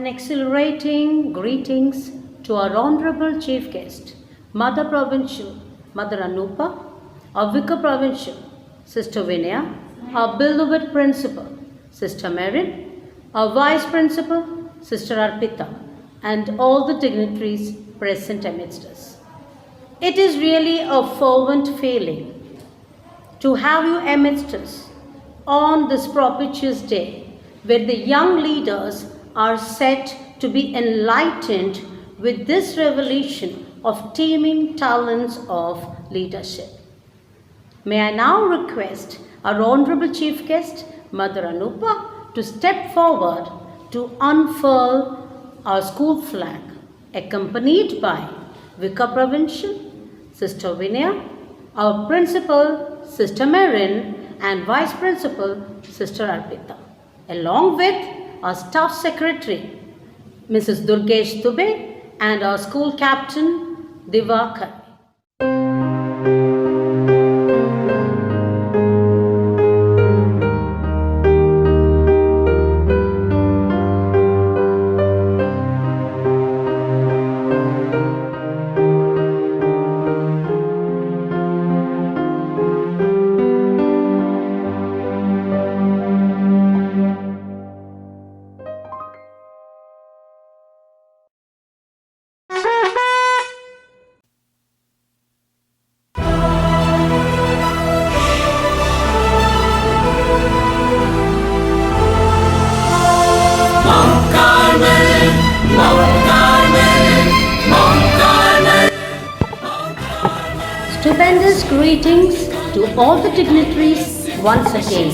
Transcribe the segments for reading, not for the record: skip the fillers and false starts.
an exhilarating greetings to our Honorable Chief Guest, Mother Provincial, Mother Anupa, our Vicar Provincial, Sister Vinaya, our beloved Principal, Sister Marin, our Vice Principal, Sister Arpita, and all the dignitaries present amidst us. It is really a fervent feeling to have you amidst us on this propitious day where the young leaders are set to be enlightened with this revelation of teeming talents of leadership. May I now request our Honorable Chief Guest, Mother Anupa, to step forward to unfurl our school flag, accompanied by Vicar Provincial, Sister Vinaya, our Principal, Sister Marin, and Vice Principal, Sister Arpita, along with our Staff Secretary, Mrs. Durgesh Dubey, and our School Captain, Divakar. Stupendous greetings to all the dignitaries once again.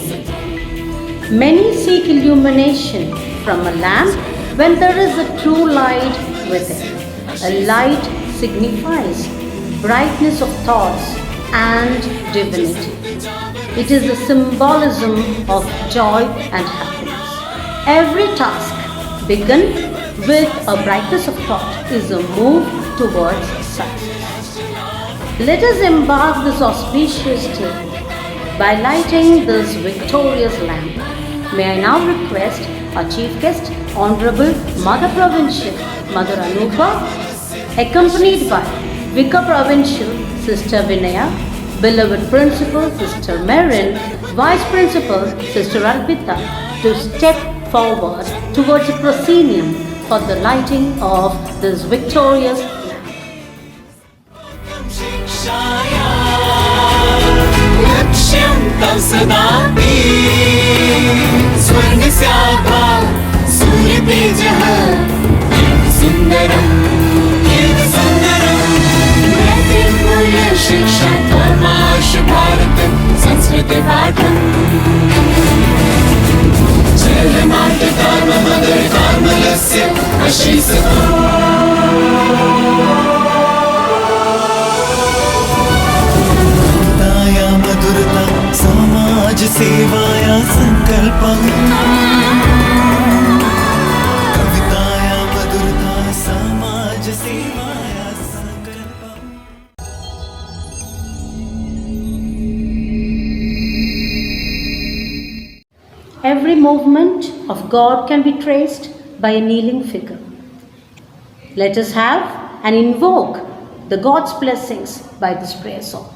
Many seek illumination from a lamp when there is a true light within. A light signifies brightness of thoughts and divinity. It is the symbolism of joy and happiness. Every task begun with a brightness of thought is a move towards success. Let us embark this auspicious day by lighting this victorious lamp. May I now request our Chief Guest, Honorable Mother Provincial, Mother Anupa, accompanied by Vicar Provincial, Sister Vinaya, beloved Principal, Sister Marin, Vice Principal, Sister Arpita, to step forward towards the proscenium for the lighting of this victorious lamp. संस्कृति पाठम जय माता कर्म mother कर्मलस्य आशीषतो कविताया मधुरता समाज सेवाया संकल्पम कविताया मधुरता समाज सेवाया संकल्पम. Every movement of God can be traced by a kneeling figure. Let us have and invoke the God's blessings by this prayer song.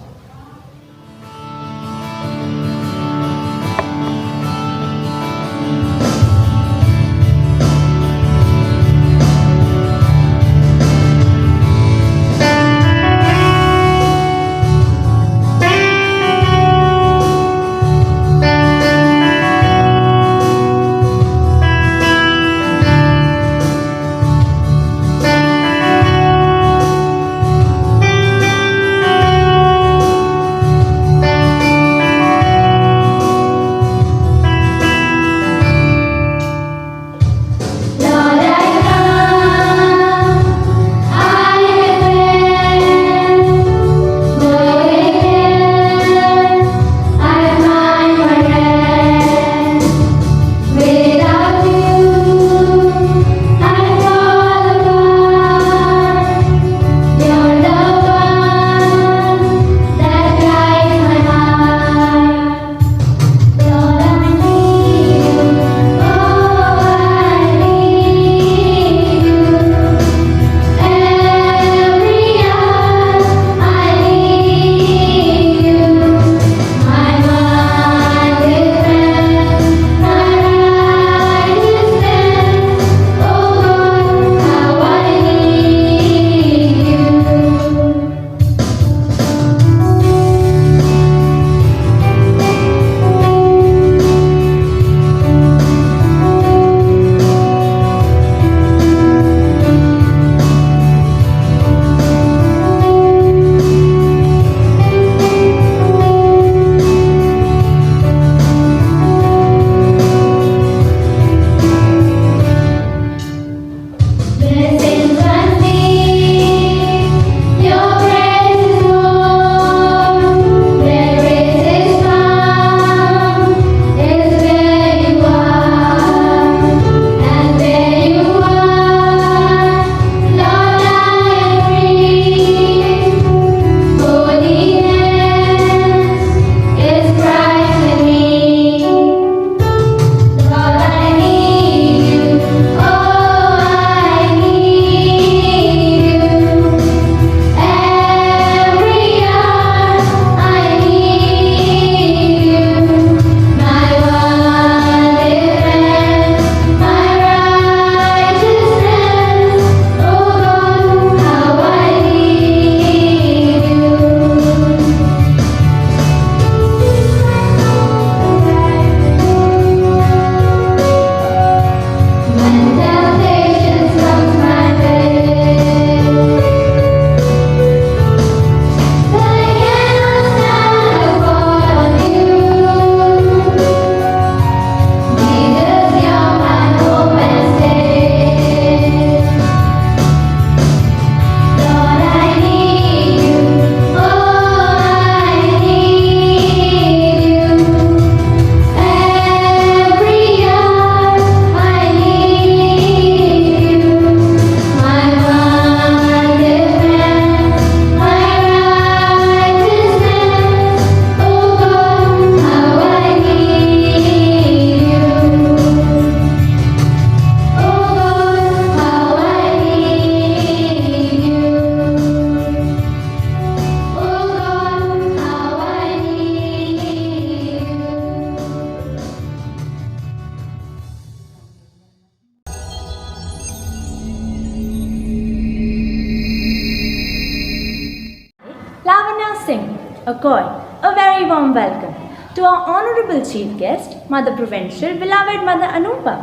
sing a chord, a very warm welcome to our honorable chief guest, Mother Provincial, beloved Mother Anupa,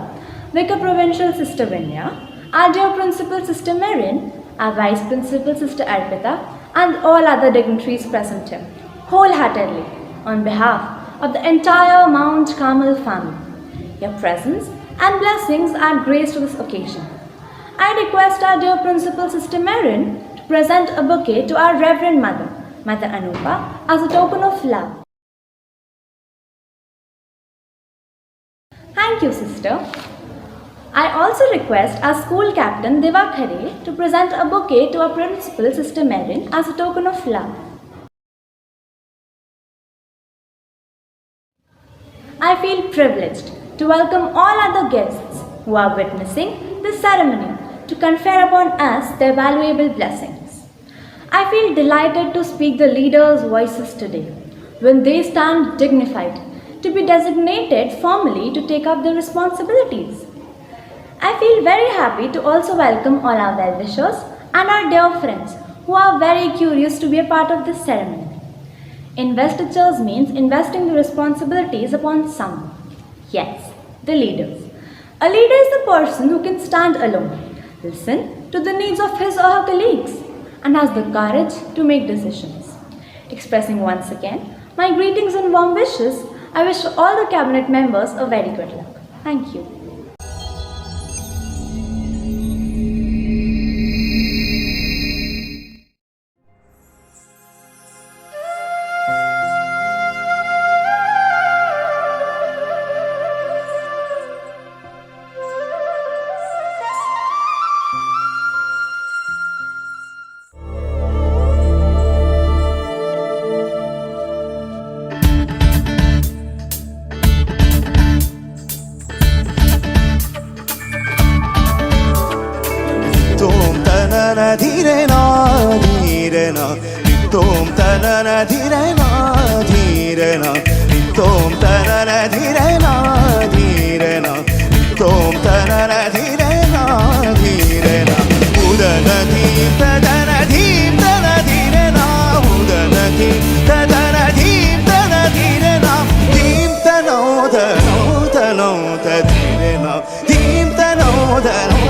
Vicar Provincial Sister Vinya, our dear Principal Sister Marian, our Vice Principal Sister Arpita, and all other dignitaries present here, wholeheartedly, on behalf of the entire Mount Carmel family. Your presence and blessings add grace to this occasion. I request our dear Principal Sister Marian to present a bouquet to our Reverend Mother, Mother Anupa, as a token of love. Thank you, Sister. I also request our school captain Deva Khare to present a bouquet to our Principal Sister Marian as a token of love. I feel privileged to welcome all other guests who are witnessing this ceremony to confer upon us their valuable blessings. I feel delighted to speak the leaders' voices today when they stand dignified to be designated formally to take up their responsibilities. I feel very happy to also welcome all our well-wishers and our dear friends who are very curious to be a part of this ceremony. Investitures means investing the responsibilities upon someone. Yes, the leaders. A leader is the person who can stand alone, listen to the needs of his or her colleagues, and has the courage to make decisions. Expressing once again my greetings and warm wishes, I wish all the cabinet members a very good luck. Thank you. धीरेना धीरेना तोम तनना धीरेना धीरेना तोम तनना धीरेना धीरेना तोम तनना धीरेना धीरेना उदन धीम तदन धीम तन धीरेना उदन धीम तदन धीम तन धीरेना धीम तनो धनो तनो धीरेना धीम तनो धनो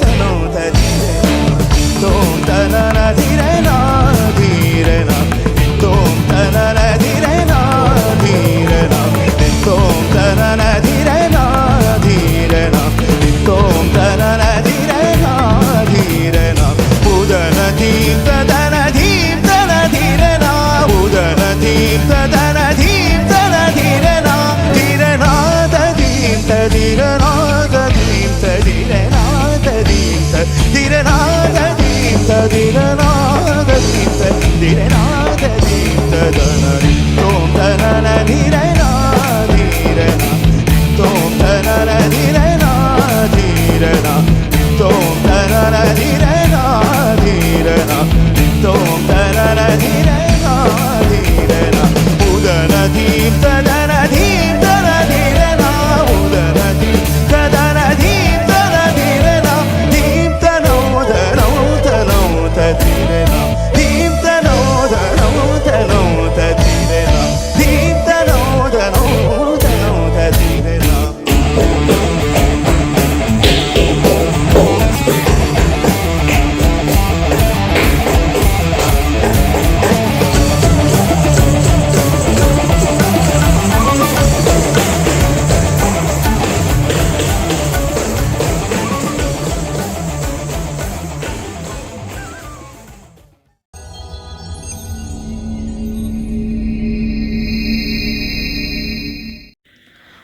तनो धीरेना तोम तनना धीरेना धीरेना तोम तनना धीरेना धीरेना तोम तनना धीरेना धीरेना तोम तनना धीरेना धीरेना उदन धीम तदन धीम तन धीरेना उदन धीम तदन धीम तन धीरेना धीरेना तदीम तदीरेना तदीम तदीरेना तदीम तदीरेना तदीरेना तदीम तदीरेना तदीम तदनरि तोम तनना धीरेना धीरेना तोम तनना धीरेना धीरेना तोम तनना धीरेना धीरेना तोम तनना धीरेना धीरेना उदन धीम तदन धीम तन धीरेना उदन धीम तदन धीम तन धीरेना धीम तनो धनो तनो तधीरेना धीम तनो धनो तनो तधीरेना धीम तनो धनो तनो तधीरेना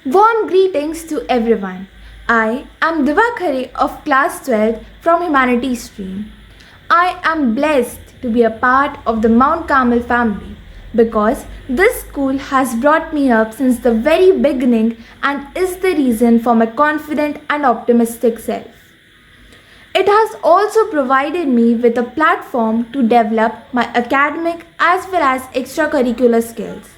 Warm greetings to everyone. I am Deva Khare of class 12 from Humanities stream. I am blessed to be a part of the Mount Carmel family because this school has brought me up since the very beginning and is the reason for my confident and optimistic self. It has also provided me with a platform to develop my academic as well as extracurricular skills.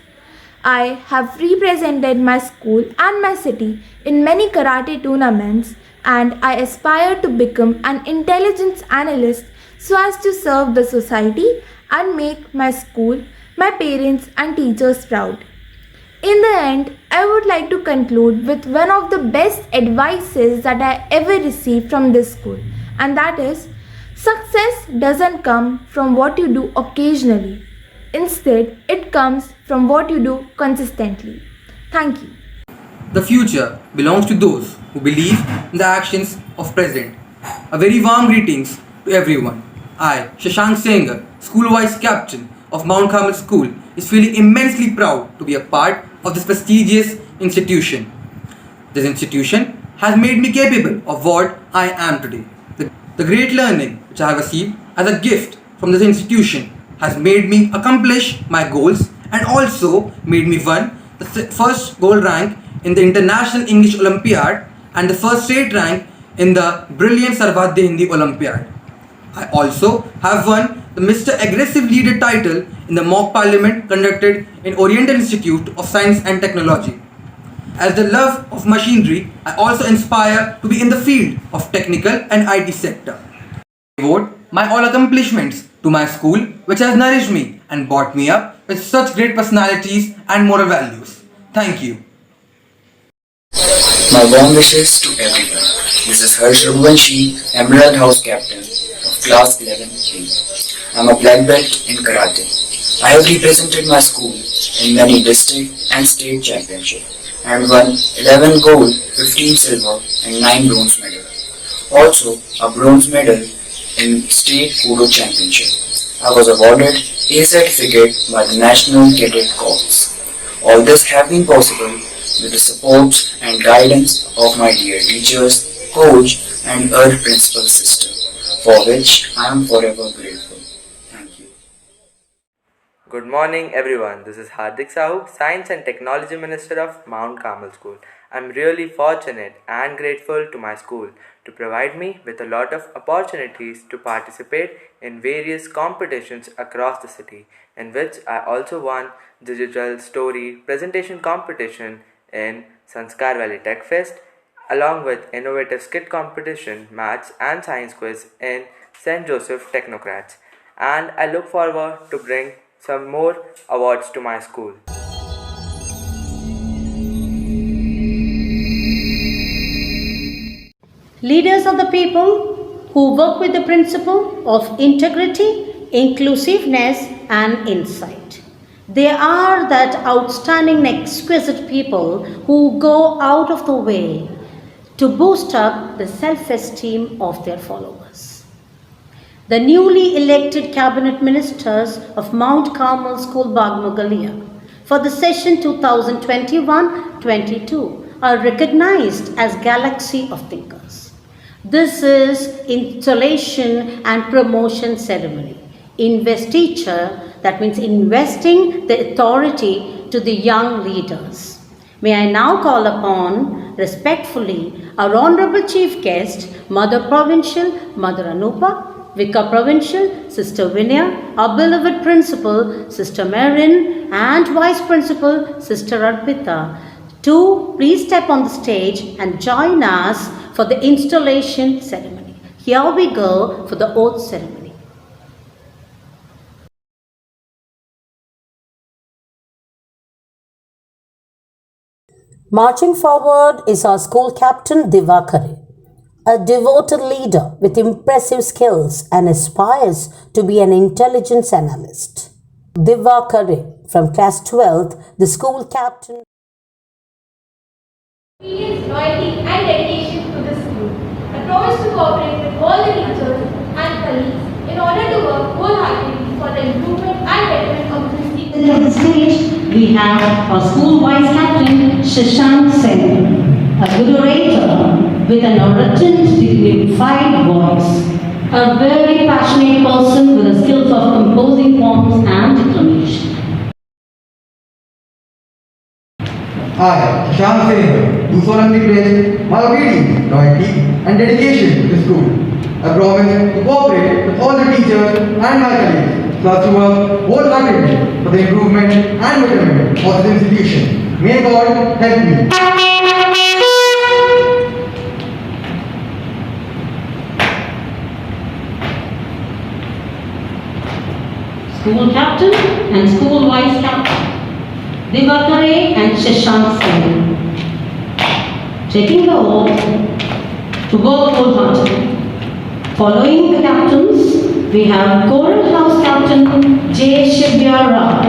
I have represented my school and my city in many karate tournaments, and I aspire to become an intelligence analyst so as to serve the society and make my school, my parents, and teachers proud. In the end, I would like to conclude with one of the best advices that I ever received from this school, and that is success doesn't come from what you do occasionally. Instead, it comes from what you do consistently. Thank you. The future belongs to those who believe in the actions of present. A very warm greetings to everyone. I, Shashank Sengar, School Vice Captain of Mount Carmel School, is feeling immensely proud to be a part of this prestigious institution. This institution has made me capable of what I am today. The great learning which I have received as a gift from this institution has made me accomplish my goals and also made me win the first gold rank in the International English Olympiad and the first state rank in the Brilliant Sarvadya Hindi Olympiad. I also have won the Mr. Aggressive Leader title in the mock parliament conducted in Oriental Institute of Science and Technology. As the love of machinery, I also inspire to be in the field of technical and IT sector. I devote my all accomplishments to my school, which has nourished me and brought me up with such great personalities and moral values. Thank you. My warm wishes to everyone. This is Harsh Raghuvanshi, Emerald House Captain of Class 11A. I am a black belt in Karate. I have represented my school in many district and state championships and won 11 gold, 15 silver and 9 bronze medals. Also a bronze medal in state Kudo championship. I was awarded A certificate by the National Cadet Corps. All this have been possible with the support and guidance of my dear teachers, coach and other principal system, for which I am forever grateful. Thank you. Good morning everyone, this is Hardik Sahu, Science and Technology Minister of Mount Carmel School. I am really fortunate and grateful to my school to provide me with a lot of opportunities to participate in various competitions across the city, in which I also won digital story presentation competition in Sanskar Valley Tech Fest, along with innovative skit competition, maths and science quiz in St. Joseph Technocrats. And I look forward to bring some more awards to my school. Leaders of the people who work with the principle of integrity, inclusiveness and insight. They are that outstanding and exquisite people who go out of the way to boost up the self-esteem of their followers. The newly elected cabinet ministers of Mount Carmel School Bagmugalia for the session 2021-22 are recognized as Galaxy of Thinkers. This is installation and promotion ceremony. Investiture, that means investing the authority to the young leaders. May I now call upon respectfully our Honorable Chief Guest, Mother Provincial, Mother Anupa, Vicar Provincial, Sister Vinaya, our beloved Principal, Sister Marin, and Vice Principal, Sister Arpita, to please step on the stage and join us for the installation ceremony. Here we go for the oath ceremony. Marching forward is our school captain Divakare, a devoted leader with impressive skills and aspires to be an intelligence analyst. Divakare from class 12th, the school captain. Experience, loyalty and dedication to the school. I promise to cooperate with all the teachers and colleagues in order to work wholeheartedly for the improvement and betterment of the institution. On the stage, we have our school vice captain Shashank Sengar, a good orator with an ardent, dignified voice, a very passionate person with the skills of composing poems and declamation. I, Shashank Sengar, do solemnly pledge my obedience, loyalty and dedication to the school. I promise to cooperate with all the teachers and my colleagues so as to work wholeheartedly for the improvement and betterment of this institution. May God help me. School captain and school vice captain, Divakare and Shashank Singh. Taking the oath to work wholeheartedly. Following the captains, we have Choral House Captain J. Shivya Rao,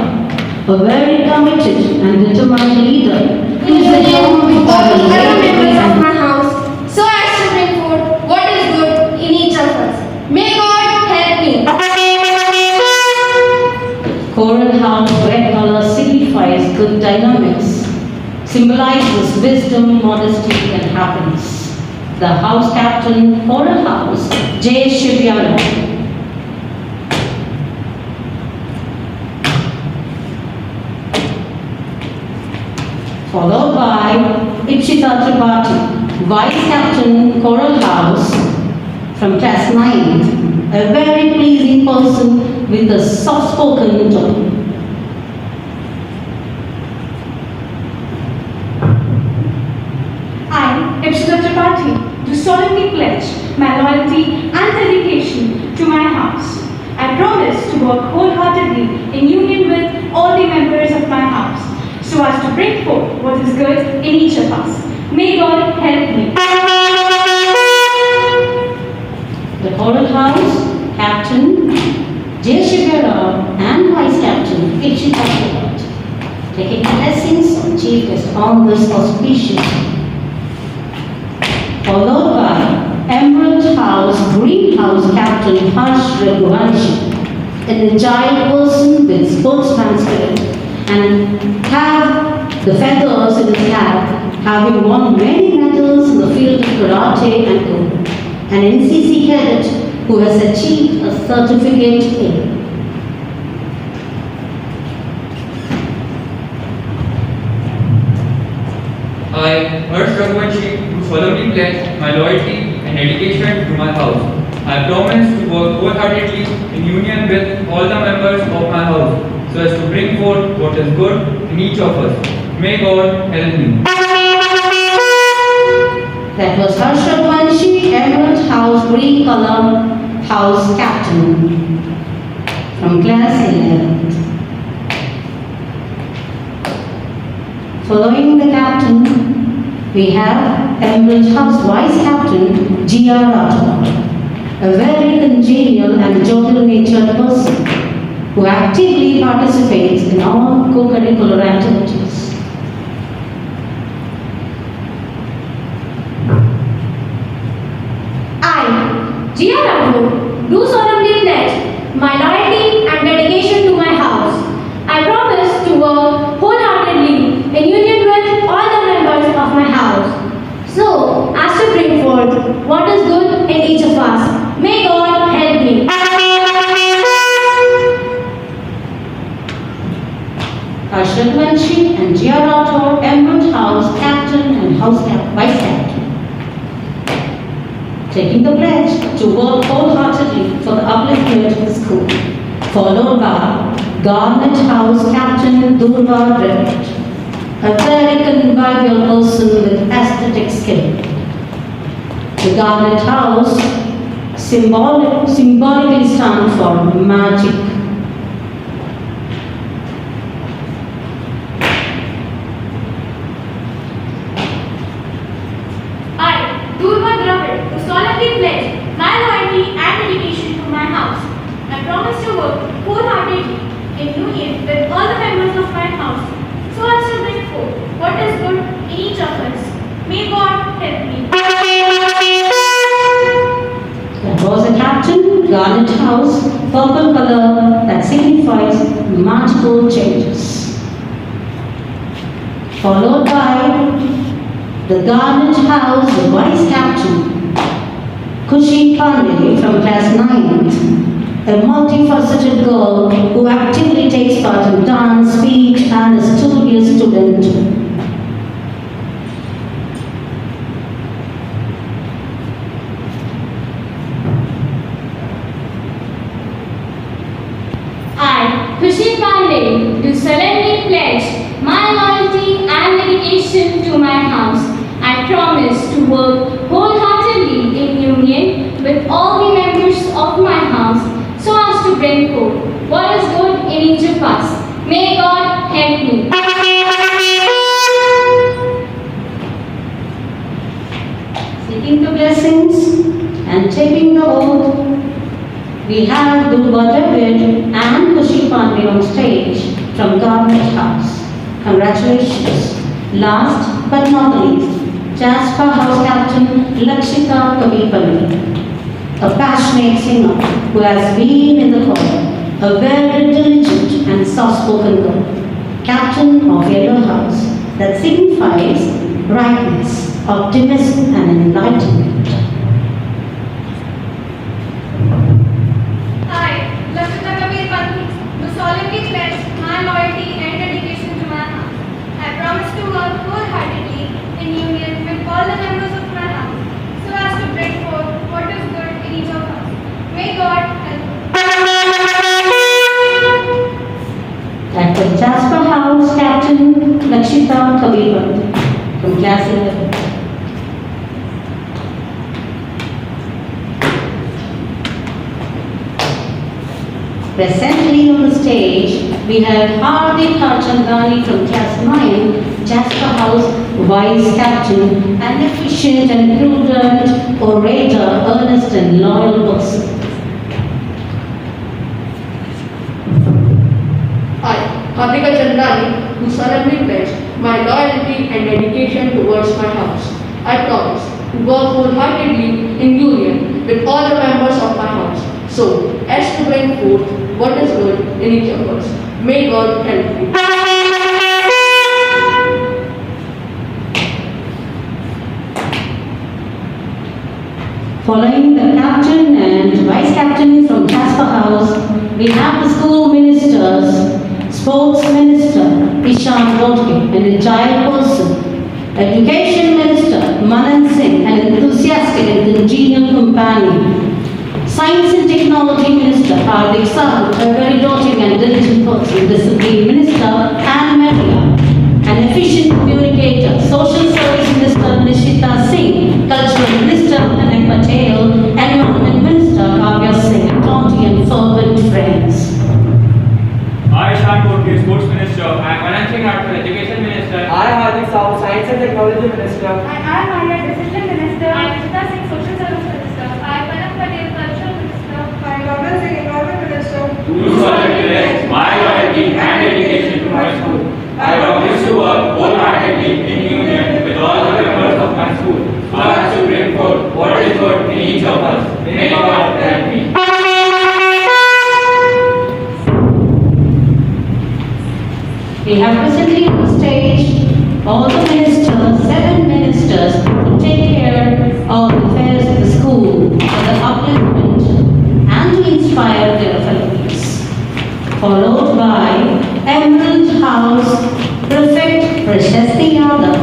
a very committed and determined leader who is the young All members of my house, so as to bring forth what is good in each of us. May God help me. Choral House red color signifies good dynamics, symbolizes wisdom, modesty and happiness. The house captain, Choral House, J. Shivya Rao. Followed by Ipshita Tripathi, Vice Captain, Choral House, from class 9, a very pleasing person with a soft-spoken tone. I, Ipshita Tripathi, do solemnly pledge my loyalty and dedication to my house. I promise to work wholeheartedly in union with all the members of my house, so as to bring forth what is good in each of us. May God help me. The Choral House Captain, J. Shivya Rao, and Vice Captain, Ipshita Tripathi, taking blessings of Chief Guest on this auspicious, followed by Emerald House Greenhouse Captain Harsh Raghuvanshi, an agile person with sportsman spirit, and have the feathers in his hat, having won many medals in the field of karate and kung, an NCC cadet who has achieved a certificate in I, Harsh Raghuvanshi, do solemnly pledge my loyalty and dedication to my house. I promise to work wholeheartedly in union with all the members of my house, so as to bring forth what is good in each of us. May God help me. That was Harsh Raghuvanshi, Emerald House Green Color House Captain from class 11th. Following the captain, we have Emerald House Vice Captain G.R. Rathod, a very congenial and jovial-natured person who actively participates in all co-curricular activities. I, G.R. Rathod, do solemnly pledge my loyalty and dedication to my house. I promise to work wholeheartedly in union with all the members of my house, so as to bring forth what is good in each of us. May God help me. Harsh Raghuvanshi and G.R. Rathod, Emerald House Captain and Vice Captain, taking the pledge to work wholeheartedly for the upliftment of the school, followed by Garnet House Captain Durva Dravid, a very convivial person with aesthetic skill. The Garnet House symbolically stands for magic. I, Durva Dravid, do solemnly pledge my loyalty and dedication to my house. I promise to work wholeheartedly in union with all the members of my house, so as to bring forth what is good in each of us. May God help me. That was a captain, Garnet House, purple color that signifies magical changes. Followed by the Garnet House Vice Captain, Kushi Pandey from class 9th, a multifaceted girl who actively takes part in dance, speech and a studious student. I, Khushi Pandey, do solemnly pledge my loyalty and dedication to my house. I promise to work wholeheartedly in union with all the members of my house, so as to bring forth what is good each of us. May God help me. Seeking the blessings and taking the oath, we have Durga David and Kushi Pandey on stage from Government House. Congratulations. Last but not least, Jasper House Captain Lakshita Kabipalli, a passionate singer who has been in the choir, a very diligent and soft-spoken girl, captain of Yellow House, that signifies brightness, optimism and enlightenment. I, Lakshita Kabir Pandey, do solemnly pledge my loyalty and dedication to my house. I promise to work wholeheartedly in union with all the members of my house, so as to bring forth what is good in each of us. May God help me. At the Jasper House Captain Lakshita Kabir from Class 11. Presently on the stage, we have Hardik Harchandani from Class 9, Jasper House Vice Captain, an efficient and prudent orator, earnest and loyal person. I, Hardika Chandani, do solemnly pledge my loyalty and dedication towards my house. I promise to work wholeheartedly in union with all the members of my house, so as to bring forth what is good in each of us. May God help me. Following the captain and vice captain from Jasper House, we have the school ministers, sports minister Ishan Rodke, an agile person, education minister Manan Singh, an enthusiastic and congenial companion, science and technology minister Hardik Sahu, a very doting and diligent person, discipline minister Anne Maria, an efficient communicator, social service minister Nishita Singh, cultural minister Anik Patel, environment minister Kavya Singh, jaunty and fervent friends. I, Ishan Rodke, Sports Minister, I am Manan Singh, Education Minister. I, Hardik Sahu, Science and Technology Minister. I, Maya, Decision Minister. I, Nishita Singh, Social Service Minister. I, Panak Patel, Cultural Minister. I, Gamal Singh, Environment Minister. Do solemnly pledge my loyalty and dedication to my school. I promise to work wholeheartedly in union with all the members of my school, so as to bring forth what is good in each of us. May God help me. We have presently on the stage all the ministers, 7 ministers, to take care of the affairs of the school for the upliftment and to inspire their fellows. Followed by Emerald House Prefect Prashasti Yadav,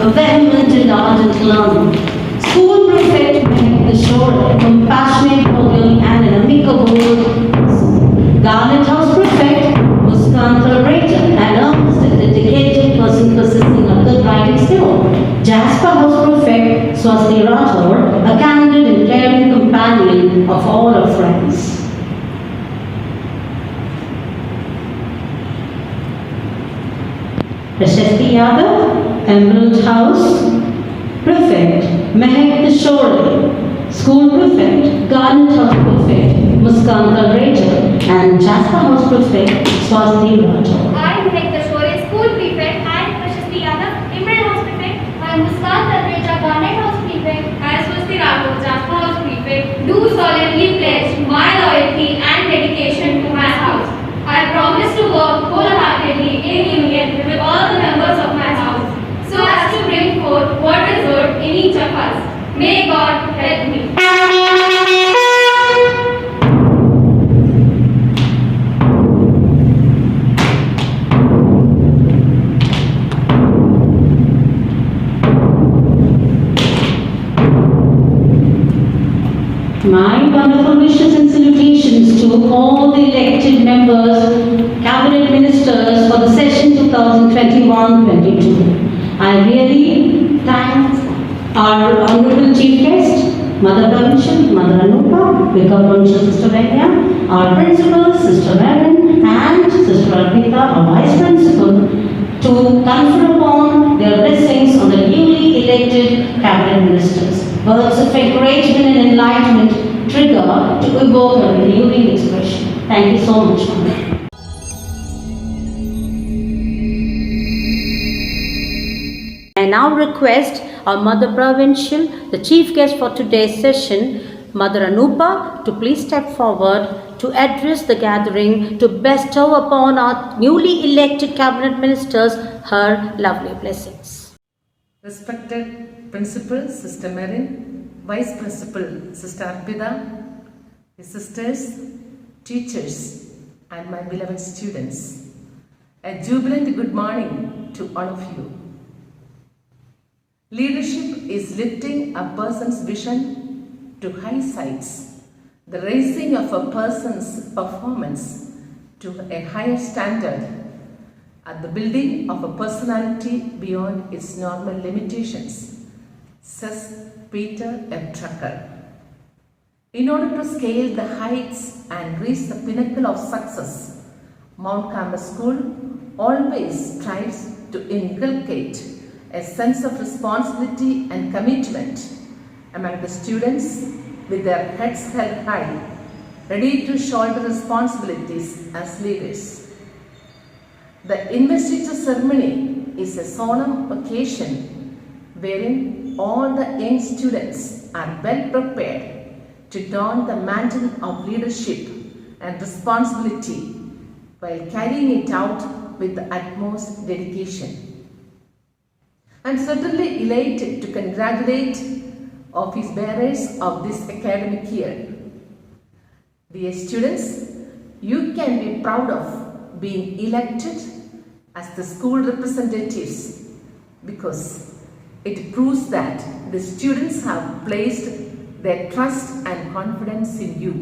a vehement and ardent learner. School Prefect Mehak Kishore, a compassionate, cordial and an amicable. Garnet House Prefect Muskan Talreja, an earnest and dedicated person possessing a good writing skill. Jasper House Prefect Swasti Rathore, a candid and caring companion of all our friends. Prashasti Yadav, Emerald House Prefect Mehak Kishore, School Prefect, Garnet House Prefect Muskan Talreja, and Jasper House Prefect Swasti Rathore. I, Mehak Kishore, School Prefect. I, Prashasti Yadav, Emerald House Prefect. I, Muskan Talreja, Garnet House Prefect. I, Swasti Rathore, Jasper House Prefect. Do solemnly pledge my loyalty and dedication to my house. I promise to work wholeheartedly in union with all the members of my house, so as to bring forth what is good in each of us. May God help me. My wonderful wishes and salutations to all the elected members, cabinet ministers for the session 2021-22. I really thank our honorable chief guest, Mother Provincial, Mother Anupa, Vicar Provincial Sister Venya, our principal, Sister Erin, and Sister burst of encouragement and enlightenment trigger to evoke a renewing expression. Thank you so much, ma'am. I now request our Mother Provincial, the chief guest for today's session, Mother Anupa, to please step forward to address the gathering to bestow upon our newly elected cabinet ministers her lovely blessings. Respected Principal Sister Marin, Vice Principal Sister Arpita, sisters, teachers, and my beloved students, a jubilant good morning to all of you. Leadership is lifting a person's vision to high heights, the raising of a person's performance to a higher standard, and the building of a personality beyond its normal limitations, says Peter F. Drucker. In order to scale the heights and reach the pinnacle of success, Mount Carmel School always strives to inculcate a sense of responsibility and commitment among the students with their heads held high, ready to shoulder responsibilities as leaders. The investiture ceremony is a solemn occasion wherein all the young students are well prepared to don the mantle of leadership and responsibility while carrying it out with the utmost dedication. I am certainly elated to congratulate office bearers of this academic year. Dear students, you can be proud of being elected as the school representatives because it proves that the students have placed their trust and confidence in you.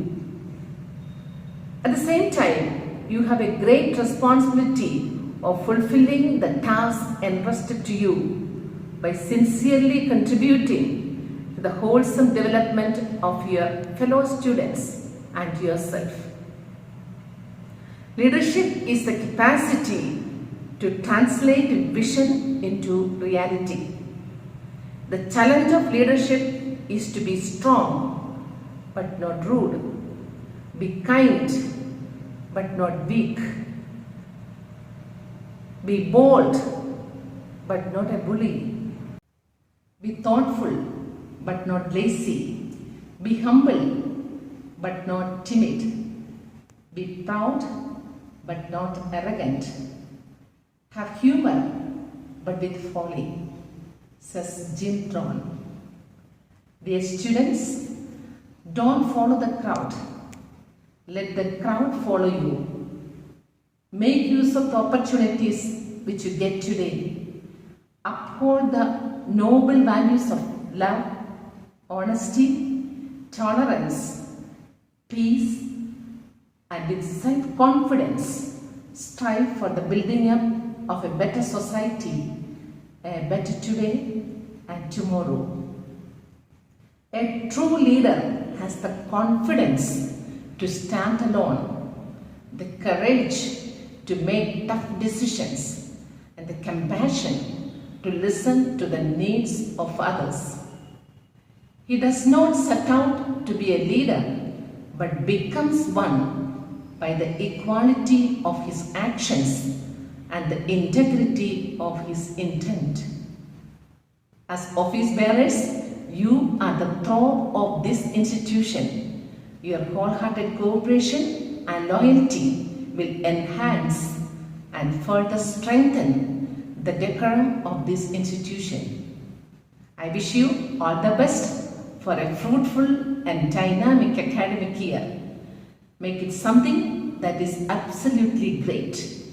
At the same time, you have a great responsibility of fulfilling the task entrusted to you by sincerely contributing to the wholesome development of your fellow students and yourself. Leadership is the capacity to translate vision into reality. The challenge of leadership is to be strong but not rude, be kind but not weak, be bold but not a bully, be thoughtful but not lazy, be humble but not timid, be proud but not arrogant, have humor but with folly, says Jim Rohn. Dear students, don't follow the crowd. Let the crowd follow you. Make use of the opportunities which you get today. Uphold the noble values of love, honesty, tolerance, peace, and with self-confidence strive for the building up of a better society, a better today and tomorrow. A true leader has the confidence to stand alone, the courage to make tough decisions, and the compassion to listen to the needs of others. He does not set out to be a leader, but becomes one by the equality of his actions and the integrity of his intent. As office bearers, you are the throb of this institution. Your wholehearted cooperation and loyalty will enhance and further strengthen the decorum of this institution. I wish you all the best for a fruitful and dynamic academic year. Make it something that is absolutely great.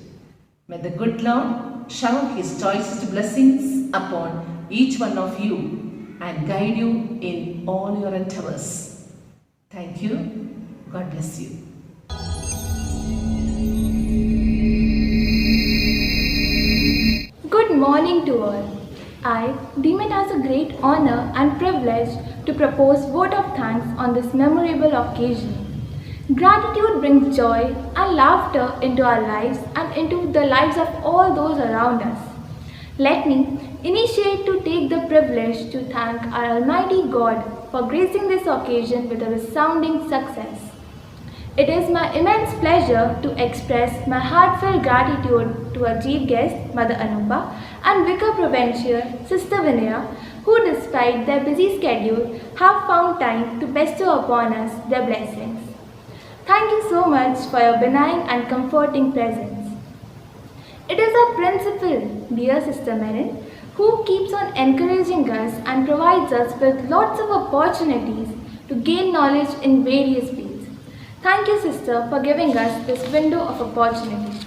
May the good Lord shower His choicest blessings upon each one of you and guide you in all your endeavors. Thank you. God bless you. Good morning to all. I deem it as a great honor and privilege to propose vote of thanks on this memorable occasion. Gratitude brings joy and laughter into our lives and into the lives of all those around us. Let me initiate to take the privilege to thank our Almighty God for gracing this occasion with a resounding success. It is my immense pleasure to express my heartfelt gratitude to our chief guest, Mother Anupa, and Vicar Provincial, Sister Vinaya, who despite their busy schedule have found time to bestow upon us their blessings. Thank you so much for your benign and comforting presence. It is our principal, dear Sister Merin, who keeps on encouraging us and provides us with lots of opportunities to gain knowledge in various fields. Thank you, Sister, for giving us this window of opportunity.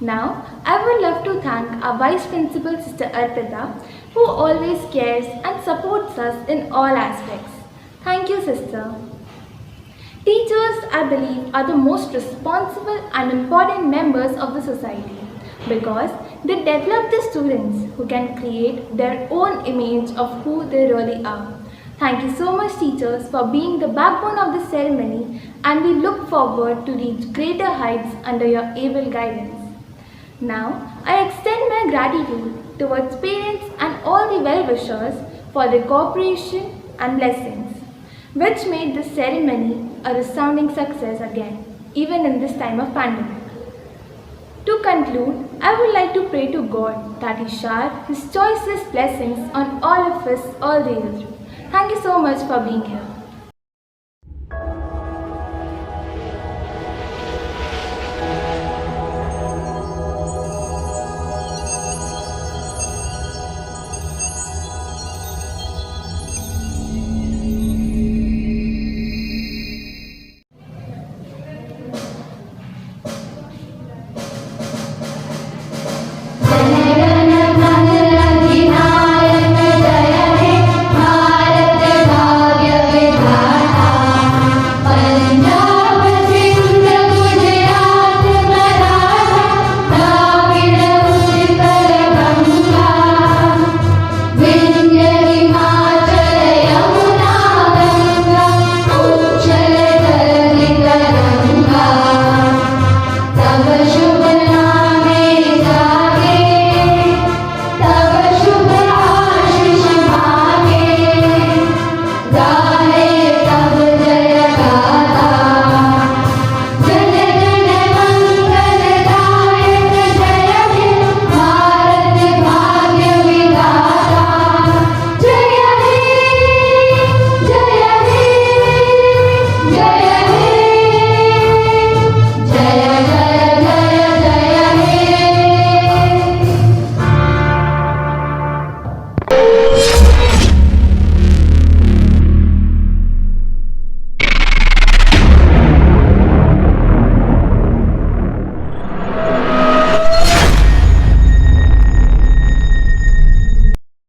Now, I would love to thank our Vice Principal, Sister Arpita, who always cares and supports us in all aspects. Thank you, Sister. Teachers, I believe, are the most responsible and important members of the society because they develop the students who can create their own image of who they really are. Thank you so much, teachers, for being the backbone of the ceremony, and we look forward to reach greater heights under your able guidance. Now, I extend my gratitude towards parents and all the well-wishers for their cooperation and blessings, which made this ceremony a resounding success again, even in this time of pandemic. To conclude, I would like to pray to God that He shower His choicest blessings on all of us all the year. Thank you so much for being here. Tava